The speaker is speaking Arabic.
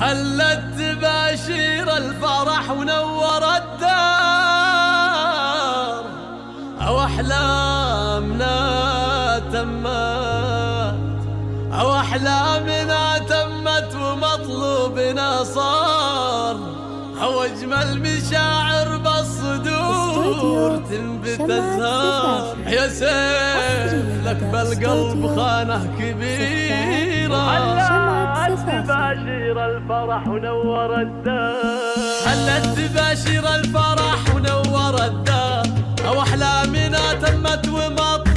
هلت تباشير الفرح ونور الدار، أو أحلامنا تمت، أو أحلامنا تمت ومطلوبنا صار، أو أجمل مشاعر بالصدور تنبت أزهار. يا سيف لك بالقلب خانة كبيرة، هلت تباشير الفرح ونور الدار، هلت تباشير الفرح ونور الدار، أو أحلامنا تمت ومطلوبنا